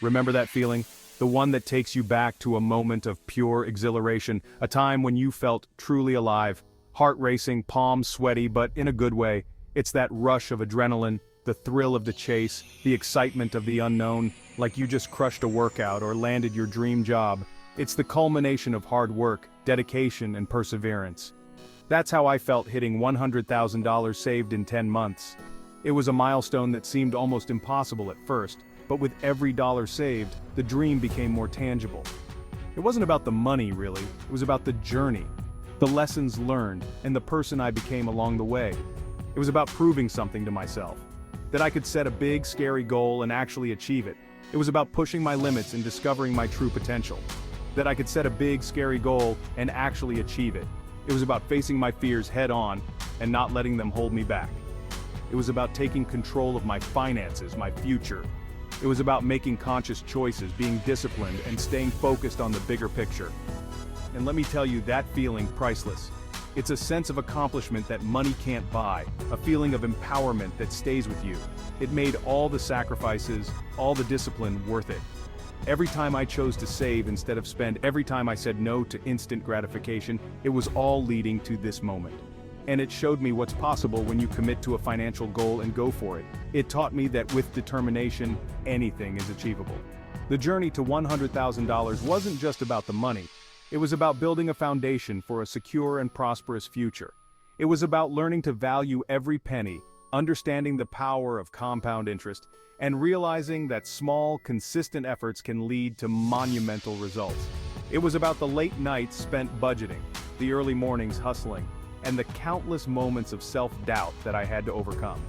Remember that feeling? The one that takes you back to a moment of pure exhilaration, a time when you felt truly alive. Heart racing, palms sweaty, but in a good way. It's that rush of adrenaline, the thrill of the chase, the excitement of the unknown, like you just crushed a workout or landed your dream job. It's the culmination of hard work, dedication, and perseverance. That's how I felt hitting $100,000 saved in 10 months. It was a milestone that seemed almost impossible at first, but with every dollar saved, the dream became more tangible. It wasn't about the money, really. It was about the journey, the lessons learned, and the person I became along the way. It was about proving something to myself, that I could set a big, scary goal and actually achieve it. It was about pushing my limits and discovering my true potential, that I could set a big, scary goal and actually achieve it. It was about facing my fears head on and not letting them hold me back. It was about taking control of my finances, my future. It was about making conscious choices, being disciplined, and staying focused on the bigger picture. And let me tell you, that feeling, priceless. It's a sense of accomplishment that money can't buy, a feeling of empowerment that stays with you. It made all the sacrifices, all the discipline worth it. Every time I chose to save instead of spend, every time I said no to instant gratification, it was all leading to this moment. And it showed me what's possible when you commit to a financial goal and go for it. It taught me that with determination, anything is achievable. The journey to $100,000 wasn't just about the money. It was about building a foundation for a secure and prosperous future. It was about learning to value every penny, understanding the power of compound interest, and realizing that small, consistent efforts can lead to monumental results. It was about the late nights spent budgeting, the early mornings hustling, and the countless moments of self-doubt that I had to overcome.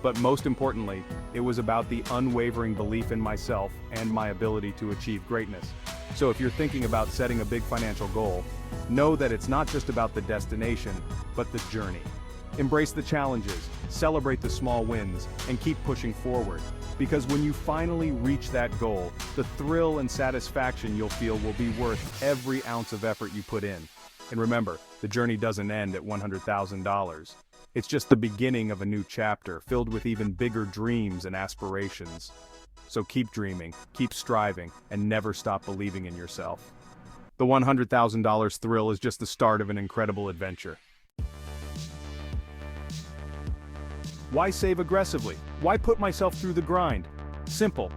But most importantly, it was about the unwavering belief in myself and my ability to achieve greatness. So if you're thinking about setting a big financial goal, know that it's not just about the destination, but the journey. Embrace the challenges, celebrate the small wins, and keep pushing forward. Because when you finally reach that goal, the thrill and satisfaction you'll feel will be worth every ounce of effort you put in. And remember, the journey doesn't end at $100,000. It's just the beginning of a new chapter, filled with even bigger dreams and aspirations. So keep dreaming, keep striving, and never stop believing in yourself. The $100,000 thrill is just the start of an incredible adventure. Why save aggressively? Why put myself through the grind? Simple.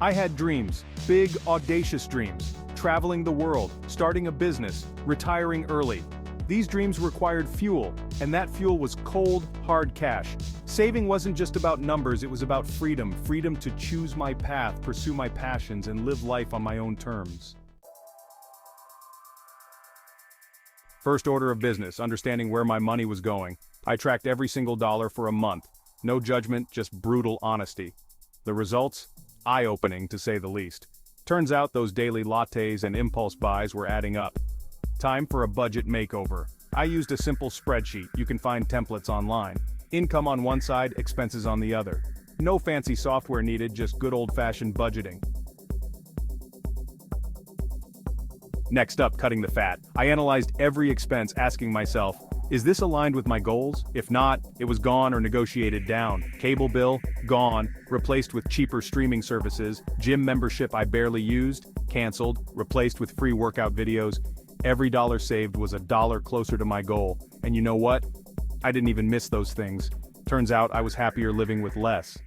I had dreams, big, audacious dreams. Traveling the world, starting a business, retiring early. These dreams required fuel, and that fuel was cold, hard cash. Saving wasn't just about numbers, it was about freedom. Freedom to choose my path, pursue my passions, and live life on my own terms. First order of business, understanding where my money was going. I tracked every single dollar for a month. No judgment, just brutal honesty. The results? Eye-opening, to say the least. Turns out those daily lattes and impulse buys were adding up. Time for a budget makeover. I used a simple spreadsheet. You can find templates online. Income on one side, expenses on the other. No fancy software needed, just good old-fashioned budgeting. Next up, cutting the fat. I analyzed every expense, asking myself, is this aligned with my goals? If not, it was gone or negotiated down. Cable bill, gone, replaced with cheaper streaming services. Gym membership I barely used, canceled, replaced with free workout videos. Every dollar saved was a dollar closer to my goal. And you know what? I didn't even miss those things. Turns out I was happier living with less.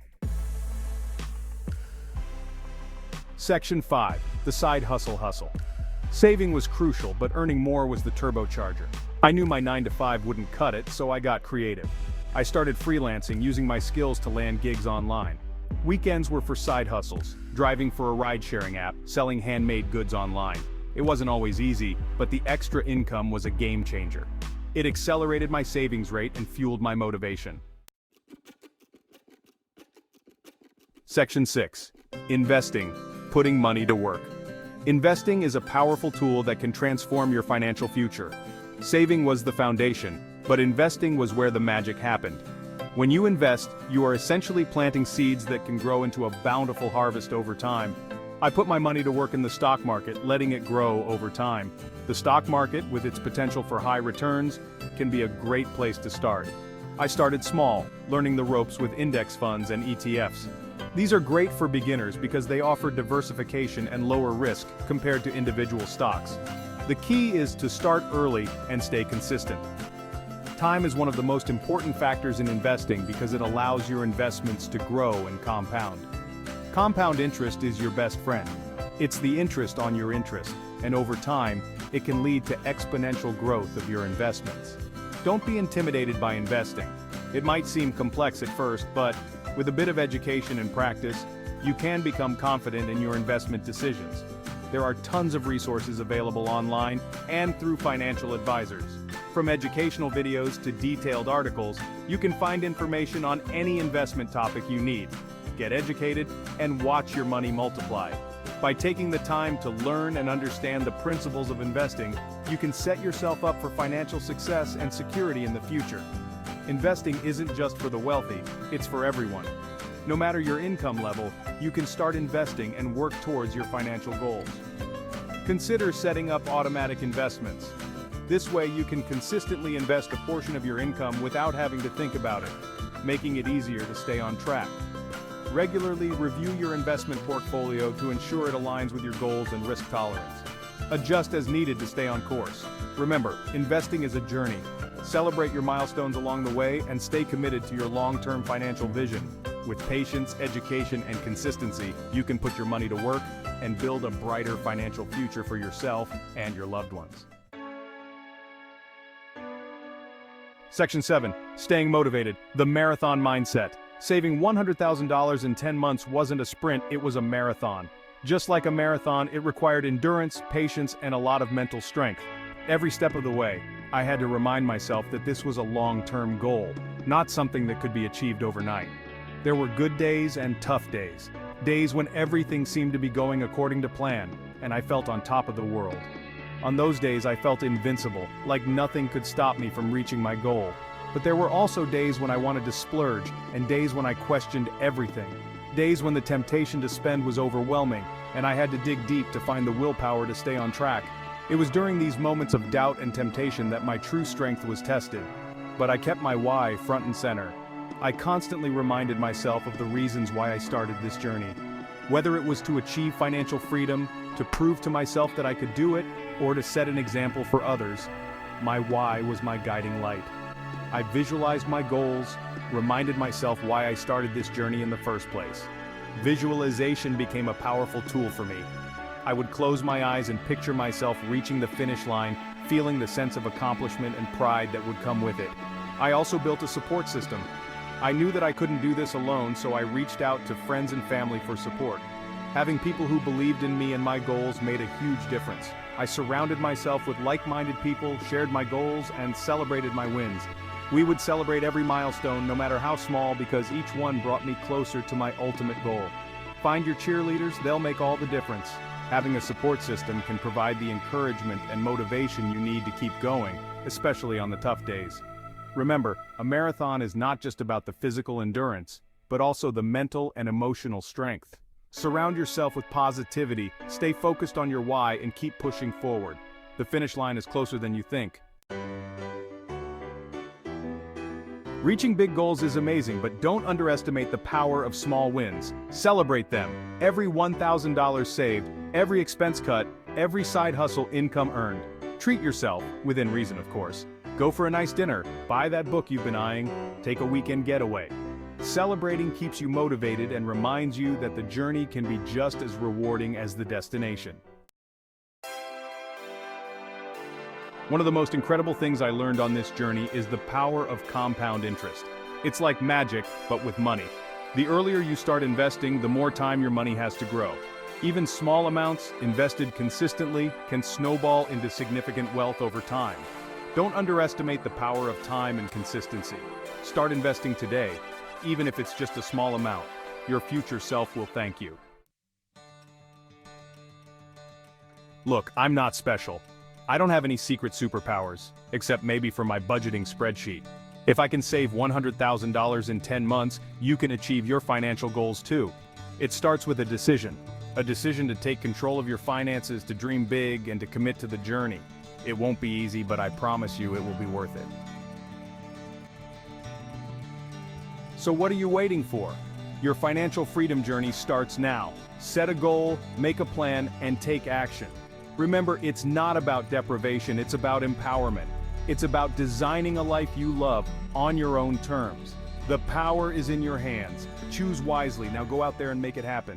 Section 5. The side hustle. Saving was crucial, but earning more was the turbocharger. I knew my 9-to-5 wouldn't cut it, so I got creative. I started freelancing, using my skills to land gigs online. Weekends were for side hustles, driving for a ride-sharing app, selling handmade goods online. It wasn't always easy, but the extra income was a game changer. It accelerated my savings rate and fueled my motivation. Section 6. Investing, putting money to work. Investing is a powerful tool that can transform your financial future. Saving was the foundation, but investing was where the magic happened. When you invest, you are essentially planting seeds that can grow into a bountiful harvest over time. I put my money to work in the stock market, letting it grow over time. The stock market, with its potential for high returns, can be a great place to start. I started small, learning the ropes with index funds and ETFs. These are great for beginners because they offer diversification and lower risk compared to individual stocks. The key is to start early and stay consistent. Time is one of the most important factors in investing because it allows your investments to grow and compound. Compound interest is your best friend. It's the interest on your interest, and over time, it can lead to exponential growth of your investments. Don't be intimidated by investing. It might seem complex at first, but with a bit of education and practice, you can become confident in your investment decisions. There are tons of resources available online and through financial advisors. From educational videos to detailed articles, you can find information on any investment topic you need. Get educated and watch your money multiply. By taking the time to learn and understand the principles of investing, you can set yourself up for financial success and security in the future. Investing isn't just for the wealthy, it's for everyone. No matter your income level, you can start investing and work towards your financial goals. Consider setting up automatic investments. This way you can consistently invest a portion of your income without having to think about it, making it easier to stay on track. Regularly review your investment portfolio to ensure it aligns with your goals and risk tolerance. Adjust as needed to stay on course. Remember, investing is a journey. Celebrate your milestones along the way and stay committed to your long-term financial vision. With patience, education, and consistency, you can put your money to work and build a brighter financial future for yourself and your loved ones. Section 7. Staying motivated. The marathon mindset. Saving $100,000 in 10 months wasn't a sprint, it was a marathon. Just like a marathon, it required endurance, patience, and a lot of mental strength. Every step of the way, I had to remind myself that this was a long-term goal, not something that could be achieved overnight. There were good days and tough days. Days when everything seemed to be going according to plan, and I felt on top of the world. On those days I felt invincible, like nothing could stop me from reaching my goal. But there were also days when I wanted to splurge, and days when I questioned everything. Days when the temptation to spend was overwhelming, and I had to dig deep to find the willpower to stay on track. It was during these moments of doubt and temptation that my true strength was tested. But I kept my why front and center. I constantly reminded myself of the reasons why I started this journey. Whether it was to achieve financial freedom, to prove to myself that I could do it, or to set an example for others, my why was my guiding light. I visualized my goals, reminded myself why I started this journey in the first place. Visualization became a powerful tool for me. I would close my eyes and picture myself reaching the finish line, feeling the sense of accomplishment and pride that would come with it. I also built a support system. I knew that I couldn't do this alone, so I reached out to friends and family for support. Having people who believed in me and my goals made a huge difference. I surrounded myself with like-minded people, shared my goals, and celebrated my wins. We would celebrate every milestone, no matter how small, because each one brought me closer to my ultimate goal. Find your cheerleaders, they'll make all the difference. Having a support system can provide the encouragement and motivation you need to keep going, especially on the tough days. Remember, a marathon is not just about the physical endurance, but also the mental and emotional strength. Surround yourself with positivity, stay focused on your why, and keep pushing forward. The finish line is closer than you think. Reaching big goals is amazing, but don't underestimate the power of small wins. Celebrate them. Every $1,000 saved, every expense cut, every side hustle income earned. Treat yourself, within reason of course. Go for a nice dinner, buy that book you've been eyeing, take a weekend getaway. Celebrating keeps you motivated and reminds you that the journey can be just as rewarding as the destination. One of the most incredible things I learned on this journey is the power of compound interest. It's like magic, but with money. The earlier you start investing, the more time your money has to grow. Even small amounts, invested consistently, can snowball into significant wealth over time. Don't underestimate the power of time and consistency. Start investing today, even if it's just a small amount. Your future self will thank you. Look, I'm not special. I don't have any secret superpowers, except maybe for my budgeting spreadsheet. If I can save $100,000 in 10 months, you can achieve your financial goals too. It starts with a decision to take control of your finances, to dream big, and to commit to the journey. It won't be easy, but I promise you it will be worth it. So what are you waiting for? Your financial freedom journey starts now. Set a goal, make a plan, and take action. Remember, it's not about deprivation, it's about empowerment. It's about designing a life you love on your own terms. The power is in your hands. Choose wisely. Now go out there and make it happen.